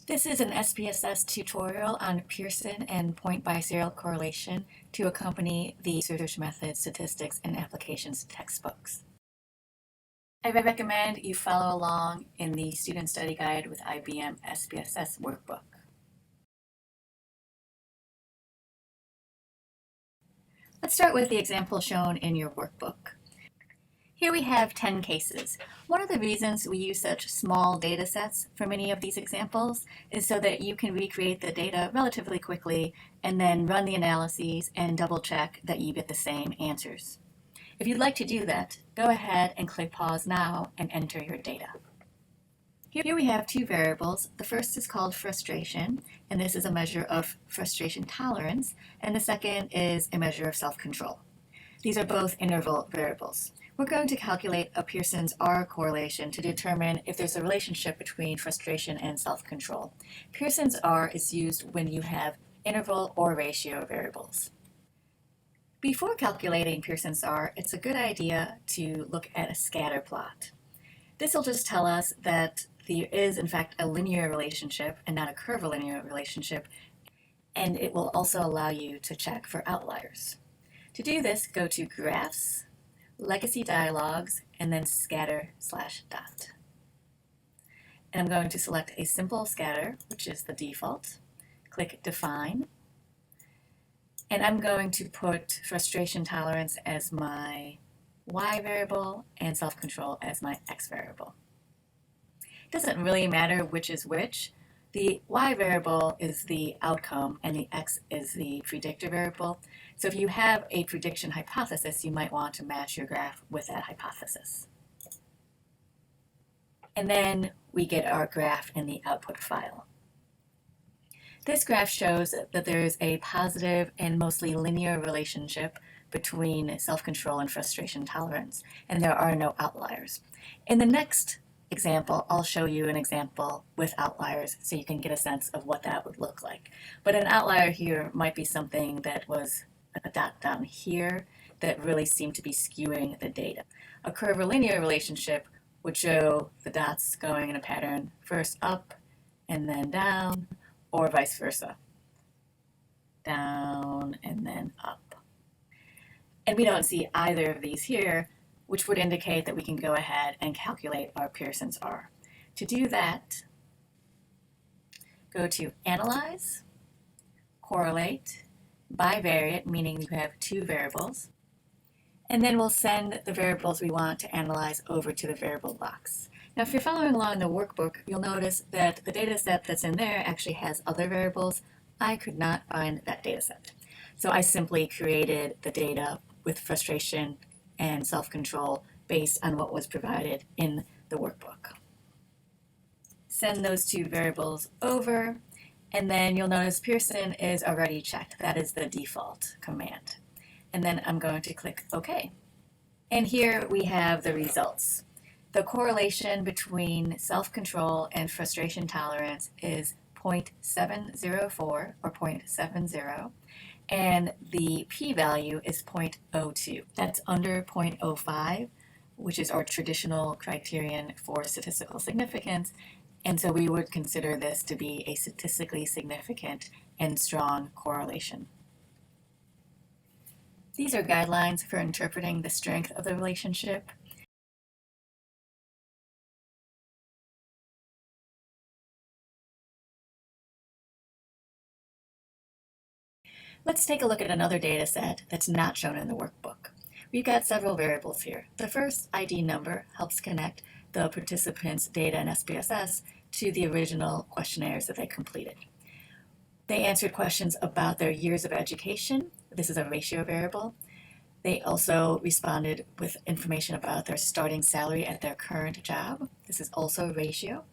This is an SPSS tutorial on Pearson and point biserial correlation to accompany the search method statistics and applications textbooks. I recommend you follow along in the Student Study Guide with IBM SPSS Workbook. Let's start with the example shown in your workbook. Here we have 10 cases. One of the reasons we use such small data sets for many of these examples is so that you can recreate the data relatively quickly and then run the analyses and double check that you get the same answers. If you'd like to do that, go ahead and click pause now and enter your data. Here we have two variables. The first is called frustration, and this is a measure of frustration tolerance, and the second is a measure of self-control. These are both interval variables. We're going to calculate a Pearson's R correlation to determine if there's a relationship between frustration and self-control. Pearson's R is used when you have interval or ratio variables. Before calculating Pearson's R, it's a good idea to look at a scatter plot. This will just tell us that there is, in fact, a linear relationship and not a curvilinear relationship, and it will also allow you to check for outliers. To do this, go to Graphs, Legacy Dialogues, and then Scatter/Dot. And I'm going to select a simple scatter, which is the default. Click Define. And I'm going to put frustration tolerance as my Y variable and self-control as my X variable. It doesn't really matter which is which. The Y variable is the outcome and the X is the predictor variable. So if you have a prediction hypothesis, you might want to match your graph with that hypothesis. And then we get our graph in the output file. This graph shows that there is a positive and mostly linear relationship between self-control and frustration tolerance, and there are no outliers. In the next example, I'll show you an example with outliers so you can get a sense of what that would look like. But an outlier here might be something that was a dot down here that really seemed to be skewing the data. A curvilinear relationship would show the dots going in a pattern first up and then down, or vice versa. Down and then up. And we don't see either of these here, which would indicate that we can go ahead and calculate our Pearson's R. To do that, go to Analyze, Correlate, Bivariate, meaning you have two variables, and then we'll send the variables we want to analyze over to the variable box. Now, if you're following along in the workbook, you'll notice that the data set that's in there actually has other variables. I could not find that data set. So I simply created the data with frustration and self-control based on what was provided in the workbook. Send those two variables over, and then you'll notice Pearson is already checked. That is the default command. And then I'm going to click OK. And here we have the results. The correlation between self-control and frustration tolerance is 0.704 or 0.70, and the p-value is 0.02. That's under 0.05, which is our traditional criterion for statistical significance, and so we would consider this to be a statistically significant and strong correlation. These are guidelines for interpreting the strength of the relationship. Let's take a look at another data set that's not shown in the workbook. We've got several variables here. The first ID number helps connect the participants' data in SPSS to the original questionnaires that they completed. They answered questions about their years of education. This is a ratio variable. They also responded with information about their starting salary at their current job. This is also a ratio.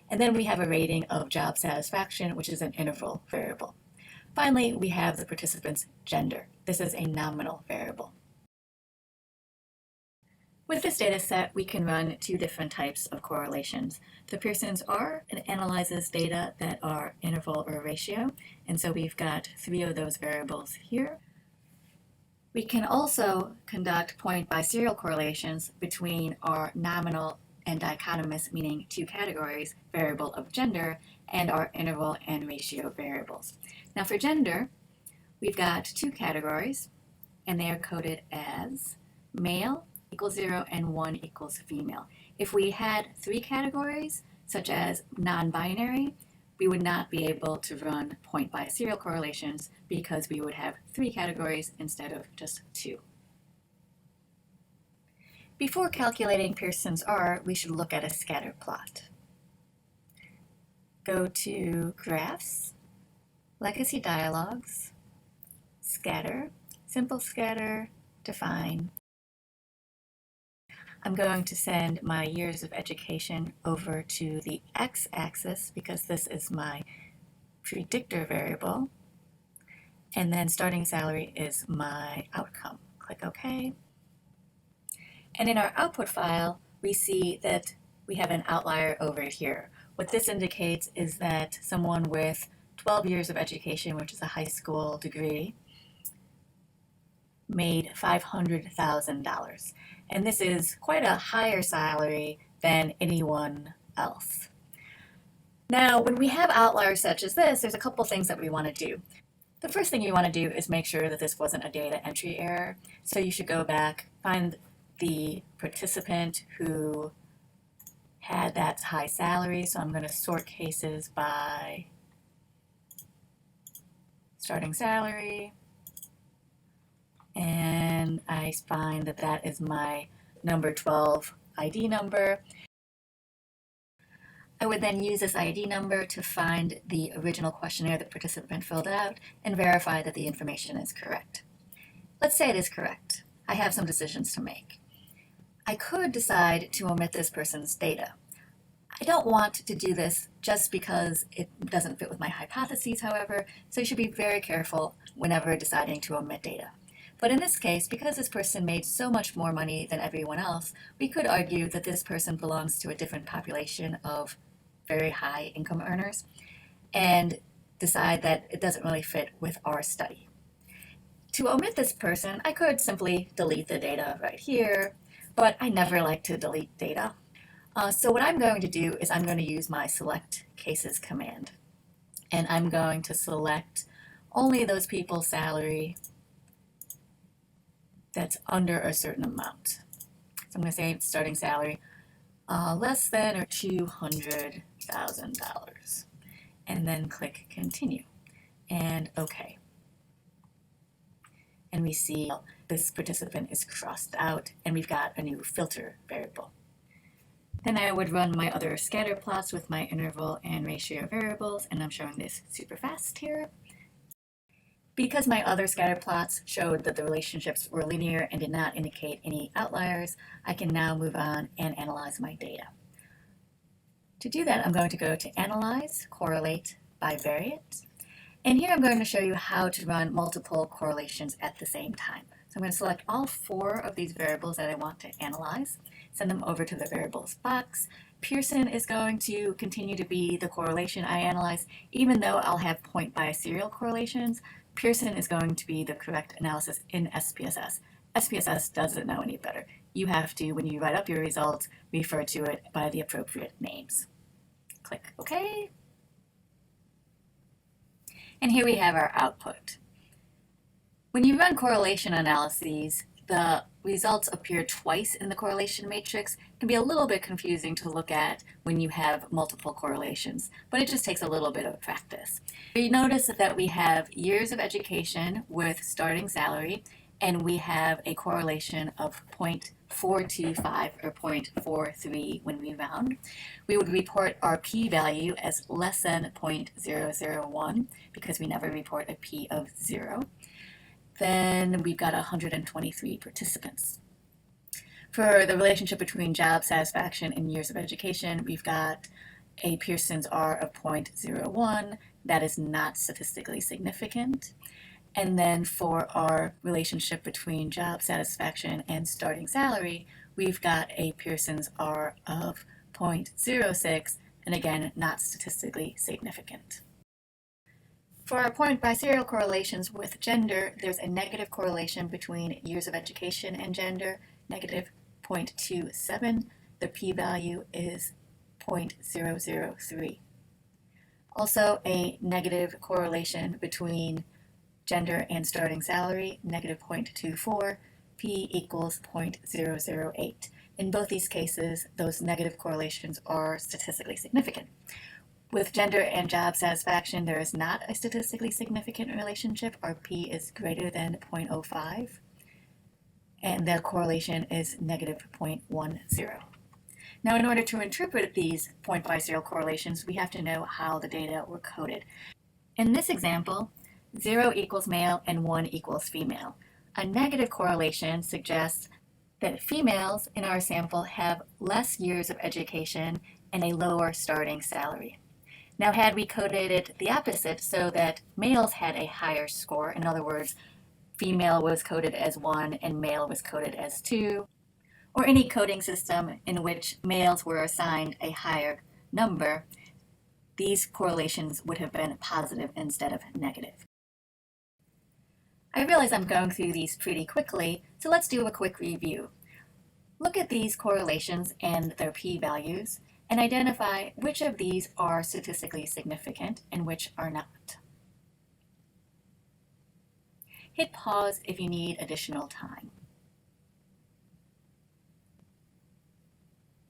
And then we have a rating of job satisfaction, which is an interval variable. Finally, we have the participant's gender. This is a nominal variable. With this data set, we can run two different types of correlations. The Pearson's R analyzes data that are interval or ratio, and so we've got three of those variables here. We can also conduct point biserial correlations between our nominal and dichotomous, meaning two categories, variable of gender, and our interval and ratio variables. Now for gender, we've got two categories, and they are coded as male equals 0 and 1 equals female. If we had three categories, such as non-binary, we would not be able to run point biserial correlations because we would have three categories instead of just two. Before calculating Pearson's R, we should look at a scatter plot. Go to Graphs, Legacy Dialogues, Scatter, Simple Scatter, Define. I'm going to send my years of education over to the x-axis because this is my predictor variable, and then starting salary is my outcome. Click OK. And in our output file, we see that we have an outlier over here. What this indicates is that someone with 12 years of education, which is a high school degree, made $500,000. And this is quite a higher salary than anyone else. Now, when we have outliers such as this, there's a couple things that we want to do. The first thing you want to do is make sure that this wasn't a data entry error. So you should go back, find the participant who had that high salary. So I'm going to sort cases by starting salary. And I find that that is my number 12 ID number. I would then use this ID number to find the original questionnaire the participant filled out and verify that the information is correct. Let's say it is correct. I have some decisions to make. I could decide to omit this person's data. I don't want to do this just because it doesn't fit with my hypotheses, however, so you should be very careful whenever deciding to omit data. But in this case, because this person made so much more money than everyone else, we could argue that this person belongs to a different population of very high income earners and decide that it doesn't really fit with our study. To omit this person, I could simply delete the data right here, but I never like to delete data. So what I'm going to do is I'm going to use my select cases command, and I'm going to select only those people's salary that's under a certain amount. So I'm going to say starting salary less than or $200,000, and then click continue and OK. And we see this participant is crossed out, and we've got a new filter variable. Then I would run my other scatter plots with my interval and ratio variables, and I'm showing this super fast here. Because my other scatter plots showed that the relationships were linear and did not indicate any outliers, I can now move on and analyze my data. To do that, I'm going to go to Analyze, Correlate, Bivariate. And here I'm going to show you how to run multiple correlations at the same time. So I'm going to select all four of these variables that I want to analyze, send them over to the variables box. Pearson is going to continue to be the correlation I analyze, even though I'll have point biserial correlations. Pearson is going to be the correct analysis in SPSS. SPSS doesn't know any better. You have to, when you write up your results, refer to it by the appropriate names. Click OK. And here we have our output. When you run correlation analyses, the results appear twice in the correlation matrix. It can be a little bit confusing to look at when you have multiple correlations, but it just takes a little bit of practice. You notice that we have years of education with starting salary, and we have a correlation of 0.425 or 0.43 when we round. We would report our p-value as less than 0.001 because we never report a p of 0. Then we've got 123 participants. For the relationship between job satisfaction and years of education, we've got a Pearson's R of 0.01. That is not statistically significant. And then for our relationship between job satisfaction and starting salary, we've got a Pearson's R of 0.06, and again, not statistically significant. For our point biserial correlations with gender, there's a negative correlation between years of education and gender, negative 0.27, the p-value is 0.003. Also, a negative correlation between gender and starting salary, negative 0.24, p equals 0.008. In both these cases, those negative correlations are statistically significant. With gender and job satisfaction, there is not a statistically significant relationship. Our p is greater than 0.05, and the correlation is negative 0.10. Now, in order to interpret these 0.50 correlations, we have to know how the data were coded. In this example, 0 equals male and 1 equals female. A negative correlation suggests that females in our sample have less years of education and a lower starting salary. Now, had we coded it the opposite so that males had a higher score, in other words, female was coded as 1 and male was coded as 2, or any coding system in which males were assigned a higher number, these correlations would have been positive instead of negative. I realize I'm going through these pretty quickly, so let's do a quick review. Look at these correlations and their p-values and identify which of these are statistically significant and which are not. Hit pause if you need additional time.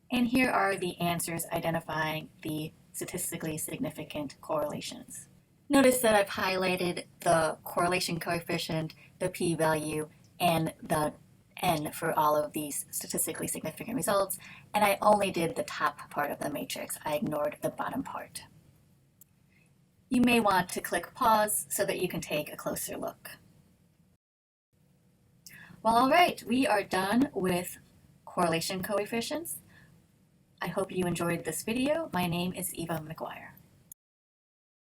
And here are the answers identifying the statistically significant correlations. Notice that I've highlighted the correlation coefficient, the p-value, and the n for all of these statistically significant results, and I only did the top part of the matrix. I ignored the bottom part. You may want to click pause so that you can take a closer look. Well, all right, we are done with correlation coefficients. I hope you enjoyed this video. My name is Eva McGuire.